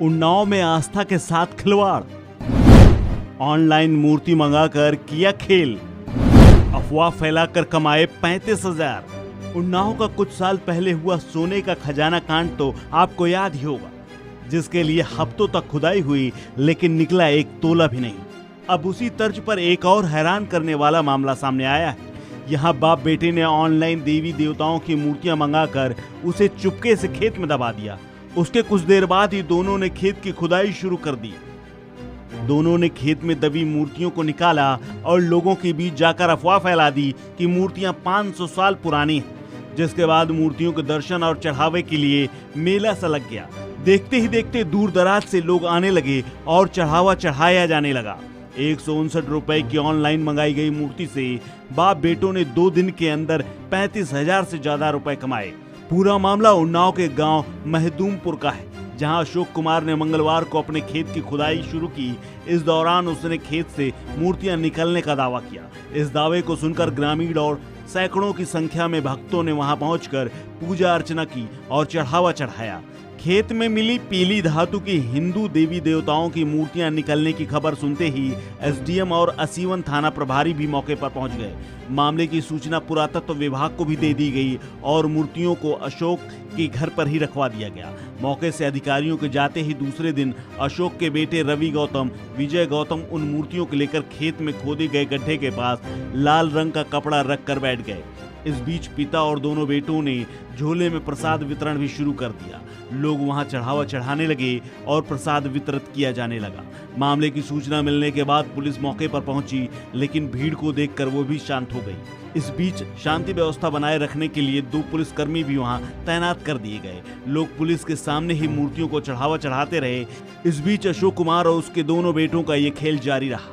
उन्नाव में आस्था के साथ खिलवाड़, ऑनलाइन मूर्ति मंगाकर किया खेल, अफवाह फैलाकर कमाए 35,000। उन्नाव का कुछ साल पहले हुआ सोने का खजाना कांड तो आपको याद ही होगा, जिसके लिए हफ्तों तक खुदाई हुई लेकिन निकला एक तोला भी नहीं। अब उसी तर्ज पर एक और हैरान करने वाला मामला सामने आया है। यहाँ बाप बेटे ने ऑनलाइन देवी देवताओं की मूर्तियां मंगाकर उसे चुपके से खेत में दबा दिया। उसके कुछ देर बाद ही दोनों ने खेत की खुदाई शुरू कर दी। दोनों ने खेत में दबी मूर्तियों को निकाला और लोगों के बीच जाकर अफवाह फैला दी कि मूर्तियां 500 साल पुरानी हैं। जिसके बाद मूर्तियों के दर्शन और चढ़ावे के लिए मेला सा लग गया। देखते ही देखते दूर दराज से लोग आने लगे और चढ़ावा चढ़ाया जाने लगा। 159 रुपए की ऑनलाइन मंगाई गई मूर्ति से बाप बेटों ने 2 दिन के अंदर 35,000 से ज्यादा रुपए कमाए। पूरा मामला उन्नाव के गांव महदूमपुर का है, जहां अशोक कुमार ने मंगलवार को अपने खेत की खुदाई शुरू की। इस दौरान उसने खेत से मूर्तियां निकलने का दावा किया। इस दावे को सुनकर ग्रामीण और सैकड़ों की संख्या में भक्तों ने वहां पहुंचकर पूजा अर्चना की और चढ़ावा चढ़ाया। खेत में मिली पीली धातु की हिंदू देवी देवताओं की मूर्तियां निकलने की खबर सुनते ही एसडीएम और असीवन थाना प्रभारी भी मौके पर पहुंच गए। मामले की सूचना पुरातत्व विभाग को भी दे दी गई और मूर्तियों को अशोक के घर पर ही रखवा दिया गया। मौके से अधिकारियों के जाते ही दूसरे दिन अशोक के बेटे रवि गौतम, विजय गौतम उन मूर्तियों को लेकर खेत में खोदे गए गड्ढे के पास लाल रंग का कपड़ा रख कर बैठ गए। इस बीच पिता और दोनों बेटों ने झोले में प्रसाद वितरण भी शुरू कर दिया। लोग वहां चढ़ावा चढ़ाने लगे और प्रसाद वितरित किया जाने लगा। मामले की सूचना मिलने के बाद पुलिस मौके पर पहुंची, लेकिन भीड़ को देखकर वो भी शांत हो गई। इस बीच शांति व्यवस्था बनाए रखने के लिए 2 पुलिसकर्मी भी वहां तैनात कर दिए गए। लोग पुलिस के सामने ही मूर्तियों को चढ़ावा चढ़ाते रहे। इस बीच अशोक कुमार और उसके दोनों बेटों का ये खेल जारी रहा।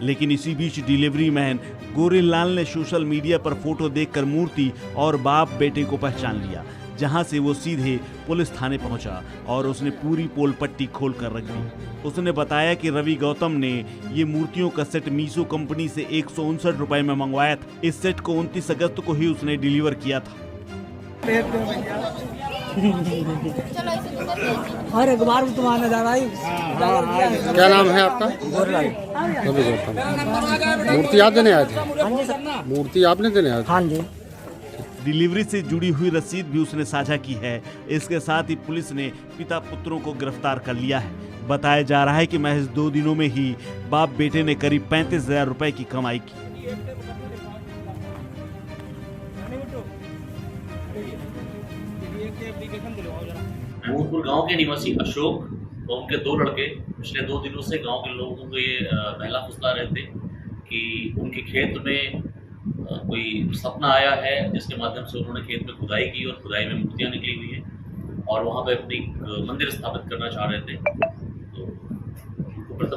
लेकिन इसी बीच डिलीवरी मैन गोरेलाल ने सोशल मीडिया पर फोटो देखकर मूर्ति और बाप बेटे को पहचान लिया, जहां से वो सीधे पुलिस थाने पहुंचा और उसने पूरी पोल पट्टी खोल कर रख दी। उसने बताया कि रवि गौतम ने ये मूर्तियों का सेट मीशो कंपनी से 159 रुपए में मंगवाया था। इस सेट को 29 अगस्त को ही उसने डिलीवर किया था। हर एक बार तुम्हारा नजर आई। क्या नाम है आपका? मूर्ति आप देने आए थे? मूर्ति आपने देने आए थे? हाँ जी। डिलीवरी से जुड़ी हुई रसीद भी उसने साझा की है। इसके साथ ही पुलिस ने पिता पुत्रों को गिरफ्तार कर लिया है। बताया जा रहा है कि महज 2 दिनों में ही बाप बेटे ने करीब 35,000 रुपए की कमाई की। महमूदपुर गांव के निवासी अशोक और उनके 2 लड़के पिछले 2 दिनों से गांव के लोगों को ये बहला फुसला रहे थे कि उनके खेत में कोई सपना आया है, जिसके माध्यम से उन्होंने खेत में खुदाई की और खुदाई में मूर्तियां निकली हुई हैं और वहां पे अपनी मंदिर स्थापित करना चाह रहे थे। तो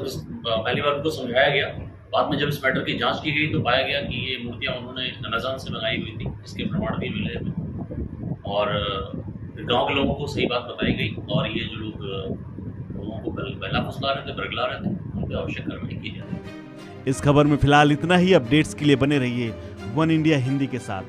पहली बार उनको समझाया गया। बाद में जब इस मैटर की जांच की गई तो पाया गया कि ये मूर्तियां उन्होंने अमेज़न से मंगाई हुई थी, इसके प्रमाण भी मिले थे और गांव के लोगों को सही बात बताई गई और ये जो लोग लोगों को बहला फुसला रहे थे, बरगला रहे थे, उन पर आवश्यक कार्रवाई की जाए। इस खबर में फिलहाल इतना ही। अपडेट्स के लिए बने रहिए वन इंडिया हिंदी के साथ।